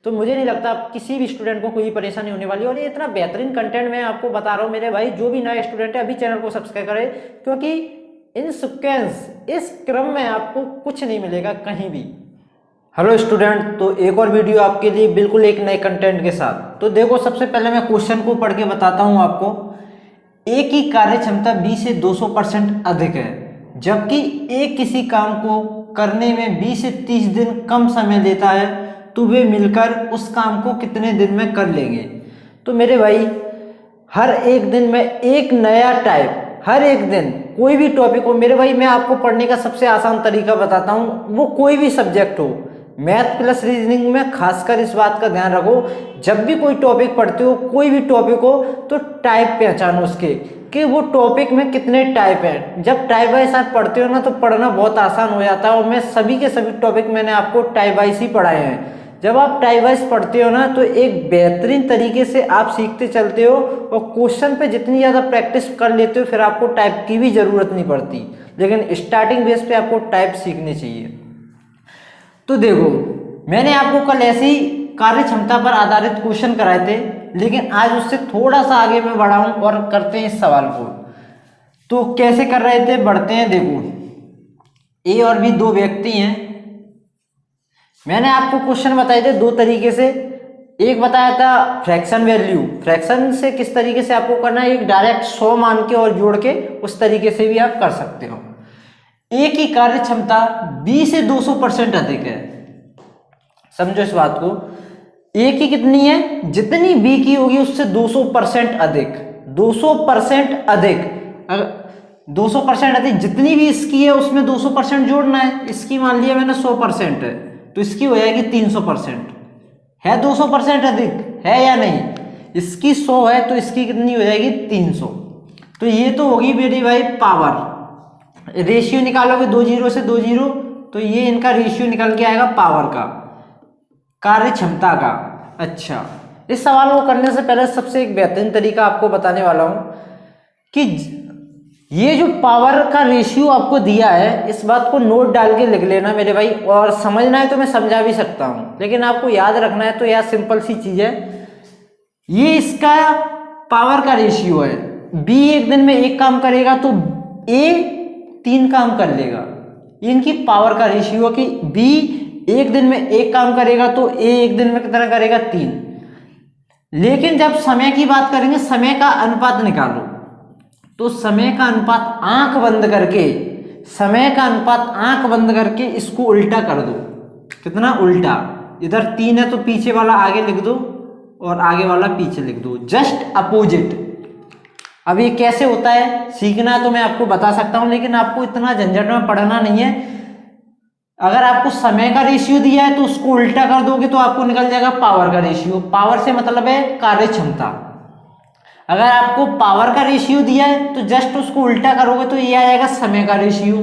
तो मुझे नहीं लगता किसी भी स्टूडेंट को कोई परेशानी होने वाली है। और ये इतना बेहतरीन कंटेंट मैं आपको बता रहा हूँ मेरे भाई, जो भी नए स्टूडेंट है अभी चैनल को सब्सक्राइब करें, क्योंकि इन सीक्वेंस इस क्रम में आपको कुछ नहीं मिलेगा कहीं भी। हेलो स्टूडेंट, तो एक और वीडियो आपके लिए बिल्कुल एक नए कंटेंट के साथ। तो देखो, सबसे पहले मैं क्वेश्चन को पढ़ के बताता हूँ आपको। ए की कार्य क्षमता बी से 200% अधिक है, जबकि ए किसी काम को करने में 20 से 30 दिन कम समय लेता है, तो वे मिलकर उस काम को कितने दिन में कर लेंगे। तो मेरे भाई, हर एक दिन में एक नया टाइप, हर एक दिन कोई भी टॉपिक हो मेरे भाई, मैं आपको पढ़ने का सबसे आसान तरीका बताता हूँ। वो कोई भी सब्जेक्ट हो, मैथ प्लस रीजनिंग में खासकर इस बात का ध्यान रखो, जब भी कोई टॉपिक पढ़ते हो, कोई भी टॉपिक हो, तो टाइप पहचानो उसके कि वो टॉपिक में कितने टाइप हैं। जब टाइप वाइज आप पढ़ते हो ना, तो पढ़ना बहुत आसान हो जाता है। और मैं सभी के सभी टॉपिक मैंने आपको टाइप वाइज ही पढ़ाए हैं। जब आप टाइप वाइज पढ़ते हो ना, तो एक बेहतरीन तरीके से आप सीखते चलते हो, और क्वेश्चन पे जितनी ज़्यादा प्रैक्टिस कर लेते हो, फिर आपको टाइप की भी ज़रूरत नहीं पड़ती। लेकिन स्टार्टिंग बेस पे आपको टाइप सीखनी चाहिए। तो देखो, मैंने आपको कल ऐसी कार्य क्षमता पर आधारित क्वेश्चन कराए थे, लेकिन आज उससे थोड़ा सा आगे मैं बढ़ा हूं और करते हैं इस सवाल को। तो कैसे कर रहे थे, बढ़ते हैं। देखो, ए और बी दो व्यक्ति हैं। मैंने आपको क्वेश्चन बताए थे दो तरीके से। एक बताया था फ्रैक्शन वैल्यू, फ्रैक्शन से किस तरीके से आपको करना है, एक डायरेक्ट 100 मान के और जोड़ के, उस तरीके से भी आप कर सकते हो। ए की कार्य क्षमता बी से 200% अधिक है। समझो इस बात को, ए की कितनी है, जितनी बी की होगी उससे 200% अधिक, 200% अधिक। अगर 200% अधिक जितनी भी इसकी है उसमें 200% जोड़ना है। इसकी मान लिया मैंने 100% है, तो इसकी हो जाएगी 300%। है 200% अधिक है या नहीं? इसकी 100 है, तो इसकी कितनी हो जाएगी, 300। तो ये तो होगी मेरी भाई पावर। रेशियो निकालोगे 2 जीरो से 2 जीरो, तो ये इनका रेशियो निकल के आएगा पावर का, कार्य क्षमता का। अच्छा, इस सवाल को करने से पहले सबसे एक बेहतरीन तरीका आपको बताने वाला हूं कि ये जो पावर का रेशियो आपको दिया है, इस बात को नोट डाल के लिख लेना मेरे भाई। और समझना है तो मैं समझा भी सकता हूं, लेकिन आपको याद रखना है। तो यार सिंपल सी चीज है, ये इसका पावर का रेशियो है। बी एक दिन में एक काम करेगा तो ए 3 काम कर लेगा। इनकी पावर का रेशियो कि बी एक दिन में एक काम करेगा तो ए एक दिन में कितना करेगा, 3। लेकिन जब समय की बात करेंगे, समय का अनुपात निकालो, तो समय का अनुपात आंख बंद करके, समय का अनुपात आंख बंद करके इसको उल्टा कर दो। कितना उल्टा, इधर 3 है तो पीछे वाला आगे लिख दो और आगे वाला पीछे लिख दो, जस्ट अपोजिट। अब ये कैसे होता है सीखना तो मैं आपको बता सकता हूं, लेकिन आपको इतना झंझट में पढ़ना नहीं है। अगर आपको समय का रेशियो दिया है तो उसको उल्टा कर दोगे तो आपको निकल जाएगा पावर का रेशियो। पावर से मतलब है कार्य क्षमता। अगर आपको पावर का रेशियो दिया है तो जस्ट उसको उल्टा करोगे तो ये आ जाएगा समय का रेशियो।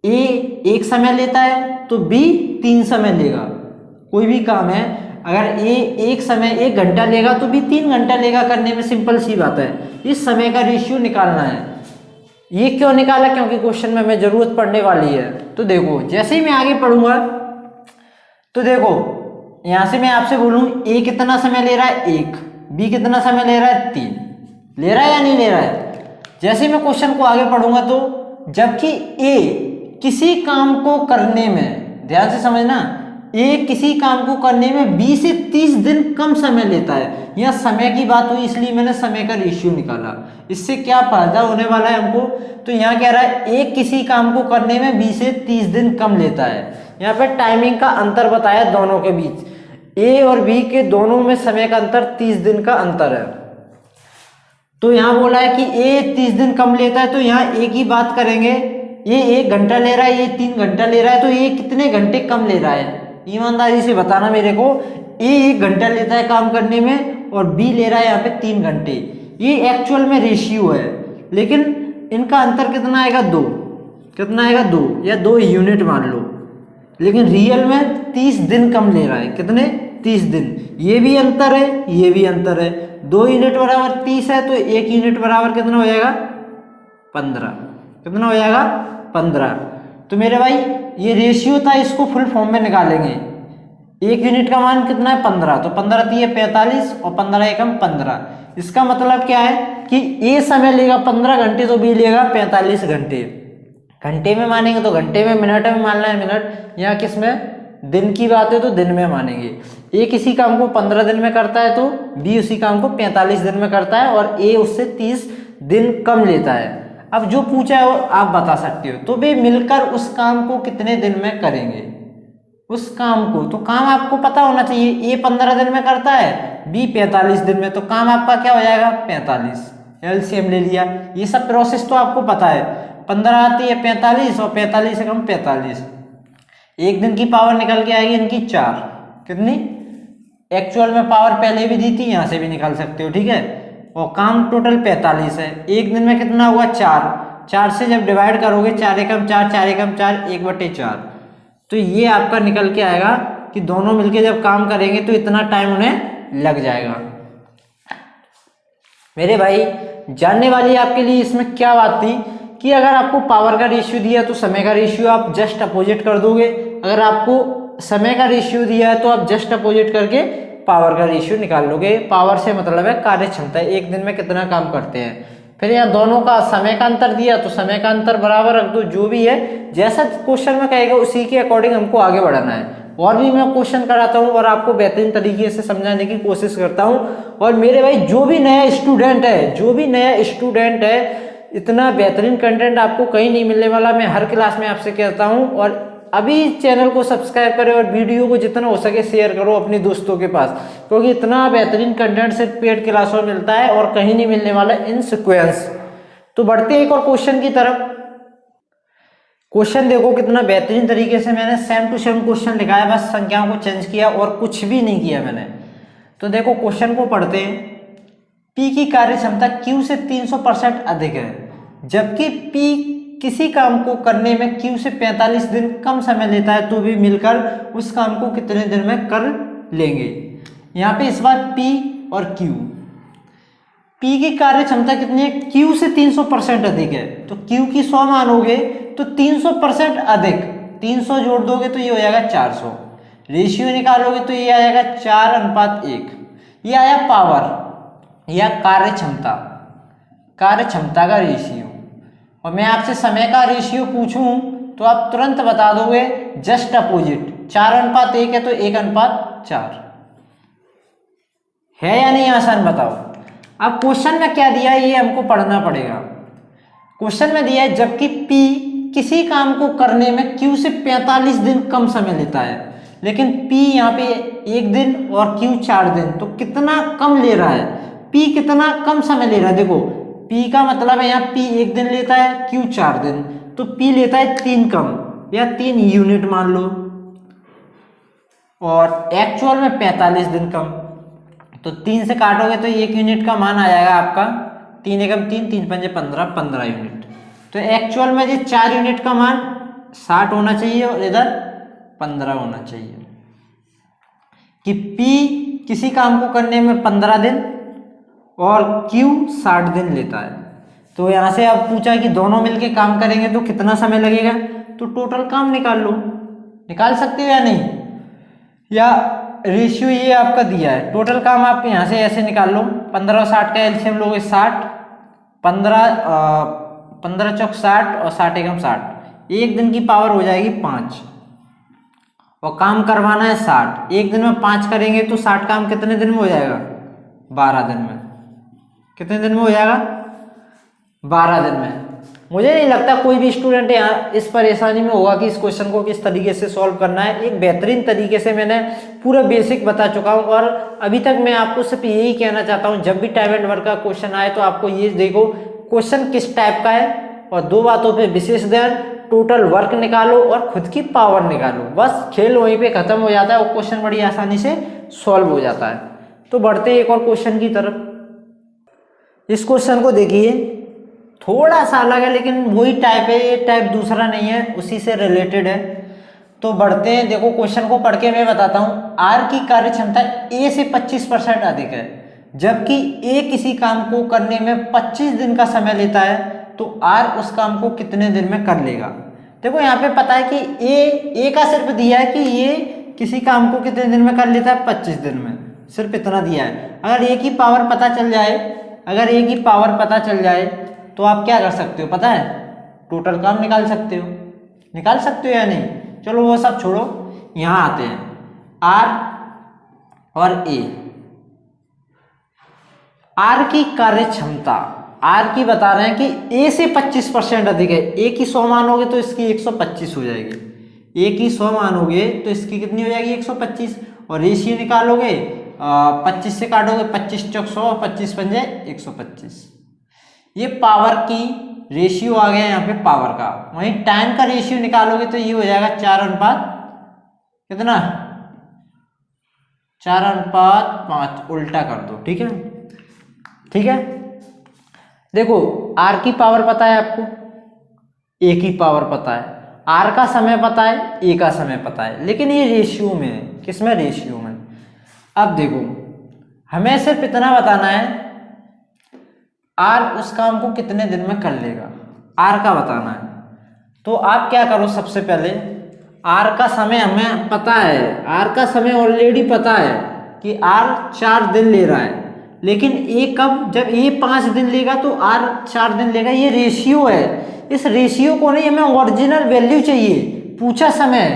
ए 1 समय लेता है तो बी 3 समय लेगा। कोई भी काम है, अगर ए 1 घंटा लेगा तो बी 3 घंटा लेगा करने में। सिंपल सी बात है, इस समय का रेशियो निकालना है। ये क्यों निकाला, क्योंकि क्वेश्चन में हमें जरूरत पड़ने वाली है। तो देखो, जैसे ही मैं आगे पढ़ूंगा, तो देखो यहां से मैं आपसे बोलूं ए कितना समय ले रहा है, 1, बी कितना समय ले रहा है, 3। ले रहा है या नहीं ले रहा है? जैसे मैं क्वेश्चन को आगे पढ़ूंगा, तो जबकि ए किसी काम को करने में, ध्यान से समझना, ए किसी काम को करने में 20 से 30 दिन कम समय लेता है। यह समय की बात हुई इसलिए मैंने समय का रेशियो निकाला। इससे क्या फायदा होने वाला है हमको, तो यहाँ कह रहा है ए किसी काम को करने में 20 से 30 दिन कम लेता है। यहाँ पे टाइमिंग का अंतर बताया दोनों के बीच, ए और बी के दोनों में समय का अंतर 30 दिन का अंतर है। तो यहाँ बोला है कि ए 30 दिन कम लेता है, तो यहाँ ए की बात करेंगे। ये 1 घंटा ले रहा है, ये 3 घंटा ले रहा है, तो ये कितने घंटे कम ले रहा है, ईमानदारी से बताना मेरे को। ए 1 घंटा लेता है काम करने में और बी ले रहा है यहाँ पे 3 घंटे। ये एक्चुअल में रेशियो है, लेकिन इनका अंतर कितना आएगा, 2। कितना आएगा, 2 या 2 यूनिट मान लो। लेकिन रियल में 30 दिन कम ले रहा है। कितने, 30 दिन। ये भी अंतर है, ये भी अंतर है। 2 यूनिट बराबर 30 है, तो 1 यूनिट बराबर कितना हो जाएगा, 15। कितना हो जाएगा, 15। तो मेरे भाई ये रेशियो था, इसको फुल फॉर्म में निकालेंगे। एक यूनिट का मान कितना है 15, तो 15 3 45 और 15 एकम 15। इसका मतलब क्या है कि ए समय लेगा 15 घंटे तो बी लेगा 45 घंटे। घंटे में मानेंगे तो घंटे में, मिनट में मानना है मिनट, यहाँ किस में दिन की बात है तो दिन में मानेंगे। ए किसी काम को 15 दिन में करता है तो बी उसी काम को 45 दिन में करता है और ए उससे 30 दिन कम लेता है। अब जो पूछा है वो आप बता सकते हो, तो वे मिलकर उस काम को कितने दिन में करेंगे, उस काम को। तो काम आपको पता होना चाहिए, ए 15 दिन में करता है, बी 45 दिन में, तो काम आपका क्या हो जाएगा 45, एलसीएम ले लिया। ये सब प्रोसेस तो आपको पता है, 15 आती है 45 और 45 से कम 45, एक दिन की पावर निकल के आएगी इनकी 4, कितनी एक्चुअल में पावर पहले भी दी थी, यहाँ से भी निकाल सकते हो, ठीक है। और काम टोटल 45 है, एक दिन में कितना हुआ 4, 4 से जब डिवाइड करोगे 4 एकम 4, 4 एकम 4, 1/4, तो ये आपका निकल के आएगा कि दोनों मिलके जब काम करेंगे तो इतना टाइम उन्हें लग जाएगा। मेरे भाई जानने वाली आपके लिए इसमें क्या बात थी कि अगर आपको पावर का रेशियो दिया तो समय का रेशियो आप जस्ट अपोजिट कर दोगे, अगर आपको समय का रेशियो दिया है तो आप जस्ट अपोजिट करके पावर का रेशियो निकाल लोगे। पावर से मतलब है कार्य क्षमता, एक दिन में कितना काम करते हैं। फिर यहाँ दोनों का समय का अंतर दिया तो समय का अंतर बराबर रख दो, जो भी है जैसा क्वेश्चन में कहेगा उसी के अकॉर्डिंग हमको आगे बढ़ाना है। और भी मैं क्वेश्चन कराता हूँ और आपको बेहतरीन तरीके से समझाने की कोशिश करता हूँ। और मेरे भाई जो भी नया स्टूडेंट है, इतना बेहतरीन कंटेंट आपको कहीं नहीं मिलने वाला, मैं हर क्लास में आपसे कहता हूँ। और अभी चैनल को सब्सक्राइब करें और वीडियो को जितना हो सके शेयर करो अपने दोस्तों के पास, क्योंकि इतना बेहतरीन कंटेंट सिर्फ पेड क्लासों में मिलता है और कहीं नहीं मिलने वाला इन सीक्वेंस। तो बढ़ते हैं एक और क्वेश्चन की तरफ। क्वेश्चन देखो कितना बेहतरीन तरीके से मैंने सेम टू सेम क्वेश्चन लिखा है, बस संख्याओं को चेंज किया और कुछ भी नहीं किया मैंने। तो देखो क्वेश्चन को पढ़ते हैं। पी की कार्य क्षमता क्यू से 300% अधिक है, जबकि पी किसी काम को करने में क्यू से 45 दिन कम समय लेता है, तो भी मिलकर उस काम को कितने दिन में कर लेंगे। यहाँ पे इस बार पी और क्यू, पी की कार्य क्षमता कितनी है, क्यू से 300% अधिक है, तो क्यू की 100 मानोगे तो 300% अधिक, 300 जोड़ दोगे तो ये हो जाएगा 400, रेशियो निकालोगे तो ये आएगा 4:1। ये आया पावर या कार्य क्षमता का रेशियो। और मैं आपसे समय का रेशियो पूछूं तो आप तुरंत बता दोगे जस्ट अपोजिट, 4:1 है तो 1:4 है या नहीं, आसान बताओ। अब क्वेश्चन में क्या दिया है ये हमको पढ़ना पड़ेगा। क्वेश्चन में दिया है जबकि P किसी काम को करने में Q से 45 दिन कम समय लेता है, लेकिन P यहाँ पे 1 दिन और Q 4 दिन, तो कितना कम ले रहा है, P कितना कम समय ले रहा है। देखो P का मतलब है यहाँ P 1 दिन लेता है, Q 4 दिन, तो P लेता है 3 कम या 3 यूनिट मान लो, और एक्चुअल में 45 दिन कम, तो 3 से काटोगे तो 1 यूनिट का मान आ जाएगा आपका 3 एकम 3, 3 पंजे 15, 15 यूनिट। तो एक्चुअल में ये 4 यूनिट का मान 60 होना चाहिए और इधर 15 होना चाहिए, कि P किसी काम को करने में 15 दिन और Q 60 दिन लेता है। तो यहाँ से अब पूछा कि दोनों मिलके काम करेंगे तो कितना समय लगेगा, तो टोटल काम निकाल लो, निकाल सकते हो या नहीं, या रेशियो ये आपका दिया है, टोटल काम आप यहाँ से ऐसे निकाल लो। 15 और 60 का एलसीएम लोगे 60, 15 चौक 60 और 60 एकम 60, एक दिन की पावर हो जाएगी 5 और काम करवाना है 60। एक दिन में 5 करेंगे तो 60 काम कितने दिन में हो जाएगा, 12 दिन में। कितने दिन में हो जाएगा, 12 दिन में। मुझे नहीं लगता कोई भी स्टूडेंट यहाँ इस परेशानी में होगा कि इस क्वेश्चन को किस तरीके से सॉल्व करना है। एक बेहतरीन तरीके से मैंने पूरा बेसिक बता चुका हूँ, और अभी तक मैं आपको सिर्फ यही कहना चाहता हूँ, जब भी टाइम एंड वर्क का क्वेश्चन आए तो आपको ये देखो क्वेश्चन किस टाइप का है, और 2 बातों पे विशेष ध्यान, टोटल वर्क निकालो और खुद की पावर निकालो, बस खेल वहीं पे खत्म हो जाता है, वो क्वेश्चन बड़ी आसानी से सॉल्व हो जाता है। तो बढ़ते एक और क्वेश्चन की तरफ। इस क्वेश्चन को देखिए, थोड़ा सा अलग है लेकिन वही टाइप है, ये टाइप दूसरा नहीं है, उसी से रिलेटेड है। तो बढ़ते हैं, देखो क्वेश्चन को पढ़ के मैं बताता हूँ। आर की कार्य क्षमता ए से 25% अधिक है, जबकि ए किसी काम को करने में 25 दिन का समय लेता है, तो आर उस काम को कितने दिन में कर लेगा। देखो यहाँ पे पता है कि ए का सिर्फ दिया है कि ये किसी काम को कितने दिन में कर लेता है? 25 दिन में। सिर्फ इतना दिया है। अगर एक ही पावर पता चल जाए, अगर एक ही पावर पता चल जाए तो आप क्या कर सकते हो पता है? टोटल काम निकाल सकते हो। निकाल सकते हो या नहीं? चलो वो सब छोड़ो, यहाँ आते हैं। आर और ए। आर की कार्य क्षमता, आर की बता रहे हैं कि ए से 25% अधिक है। ए की 100 मानोगे तो इसकी 125 हो जाएगी। ए की 100 मानोगे तो इसकी कितनी हो जाएगी? 125। और रेशियो निकालोगे 25 से काटोगे, 25 चौक 100, 25 पंजे 125। ये पावर की रेशियो आ गया यहाँ पे पावर का। वहीं टाइम का रेशियो निकालोगे तो ये हो जाएगा 4 अनुपात कितना? 4 अनुपात 5। उल्टा कर दो, ठीक है? ठीक है, देखो आर की पावर पता है आपको, ए की पावर पता है, आर का समय पता है, ए का समय पता है, लेकिन ये रेशियो में है। किसमें? रेशियो में। अब देखो हमें सिर्फ इतना बताना है आर उस काम को कितने दिन में कर लेगा, आर का बताना है। तो आप क्या करो, सबसे पहले आर का समय हमें पता है, आर का समय ऑलरेडी पता है कि आर 4 दिन ले रहा है, लेकिन ए कब? जब ए 5 दिन लेगा तो आर 4 दिन लेगा। ये रेशियो है, इस रेशियो को नहीं, हमें ओरिजिनल वैल्यू चाहिए। पूछा समय,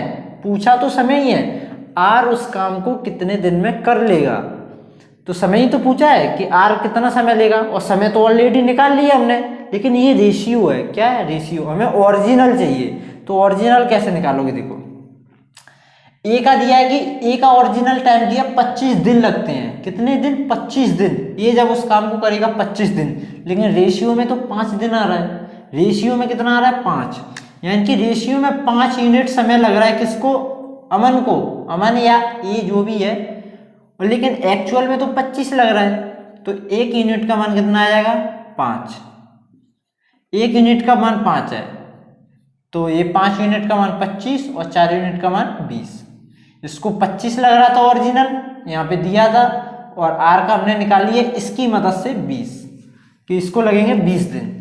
पूछा तो समय ही है, आर उस काम को कितने दिन में कर लेगा, तो समय ही तो पूछा है कि आर कितना समय लेगा, और समय तो ऑलरेडी निकाल लिया हमने, लेकिन ये रेशियो है। क्या है? रेशियो। हमें ओरिजिनल चाहिए, तो ओरिजिनल कैसे निकालोगे? देखो ए का दिया है कि ए का ओरिजिनल टाइम दिया 25 दिन लगते हैं। कितने दिन? 25 दिन। ये जब उस काम को करेगा 25 दिन, लेकिन रेशियो में तो 5 दिन आ रहा है। रेशियो में कितना आ रहा है? 5। यानी कि रेशियो में 5 यूनिट समय लग रहा है। किसको? अमन को, अमन या ए जो भी है, लेकिन एक्चुअल में तो 25 लग रहा है। तो 1 यूनिट का मान कितना आ जाएगा? 5। 1 यूनिट का मान 5 है, तो ये 5 यूनिट का मान 25 और 4 यूनिट का मान 20। इसको 25 लग रहा था ओरिजिनल, यहाँ पे दिया था, और आर का हमने निकाल लिया इसकी मदद से 20, कि इसको लगेंगे 20 दिन।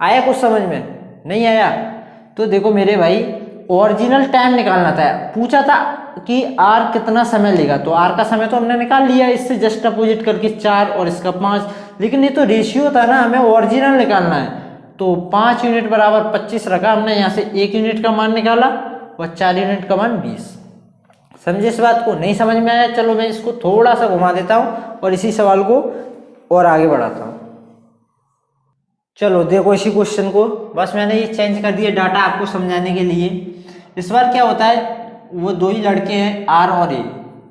आया कुछ समझ में? नहीं आया? तो देखो मेरे भाई, ओरिजिनल टाइम निकालना था। पूछा था कि आर कितना समय लेगा, तो आर का समय तो हमने निकाल लिया, इससे जस्ट अपोजिट करके 4 और इसका 5। लेकिन ये तो रेशियो था ना, हमें ओरिजिनल निकालना है। तो 5 यूनिट बराबर 25 रखा हमने, यहाँ से 1 यूनिट का मान निकाला और 4 यूनिट का मान 20। समझे इस बात को? नहीं समझ में आया? चलो मैं इसको थोड़ा सा घुमा देता हूँ और इसी सवाल को और आगे बढ़ाता हूँ। चलो देखो इसी क्वेश्चन को, बस मैंने ये चेंज कर दिया डाटा आपको समझाने के लिए। इस बार क्या होता है, वो 2 ही लड़के हैं, आर और ए,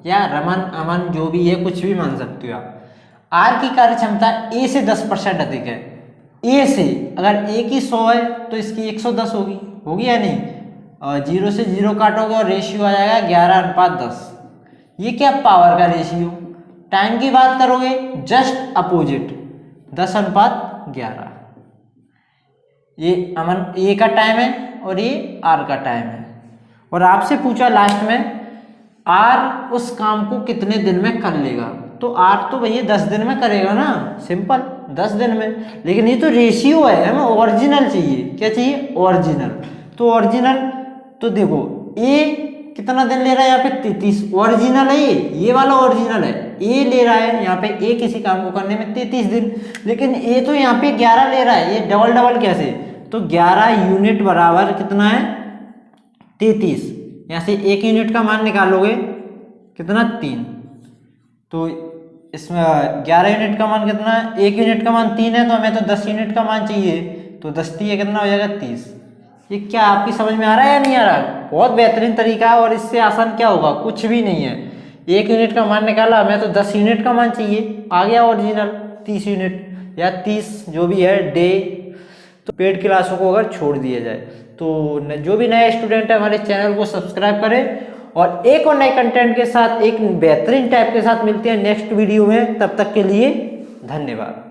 या रमन अमन जो भी है, कुछ भी मान सकते हो आप। आर की कार्य क्षमता ए से 10% अधिक है। ए से, अगर ए की 100 है तो इसकी 110 होगी या नहीं? 0 से 0 काटोगे और रेशियो आ जाएगा 11 अनुपात 10। ये क्या? पावर का रेशियो। टाइम की बात करोगे जस्ट अपोजिट, 10 अनुपात 11। ये अमन ए का टाइम है और ये आर का टाइम है। और आपसे पूछा लास्ट में आर उस काम को कितने दिन में कर लेगा, तो आर तो भैया 10 दिन में करेगा ना, सिंपल 10 दिन में। लेकिन ये तो रेशियो है, हमें ओरिजिनल चाहिए। क्या चाहिए? ओरिजिनल। तो ओरिजिनल, तो देखो ए कितना दिन ले रहा है यहाँ पे? 33। ओरिजिनल है ये वाला ओरिजिनल है। ए ले रहा है यहाँ पे, ए किसी काम को करने में 33 दिन, लेकिन ए तो यहाँ पे 11 ले रहा है। ये डबल डबल कैसे? तो 11 यूनिट बराबर कितना है? 33। यहाँ से 1 यूनिट का मान निकालोगे कितना? 3। तो इसमें 11 यूनिट का मान कितना है? 1 यूनिट का मान 3 है, तो हमें तो 10 यूनिट का मान चाहिए, तो 10 3 कितना हो जाएगा? 30। ये क्या आपकी समझ में आ रहा है या नहीं आ रहा? बहुत बेहतरीन तरीका है, और इससे आसान क्या होगा? कुछ भी नहीं है। 1 यूनिट का मान निकाला, हमें तो 10 यूनिट का मान चाहिए, आ गया ओरिजिनल 30 यूनिट या 30 जो भी है डे। तो पेड क्लासों को अगर छोड़ दिया जाए, तो जो भी नया स्टूडेंट है हमारे चैनल को सब्सक्राइब करें, और एक और नए कंटेंट के साथ, एक बेहतरीन टाइप के साथ मिलते हैं नेक्स्ट वीडियो में। तब तक के लिए धन्यवाद।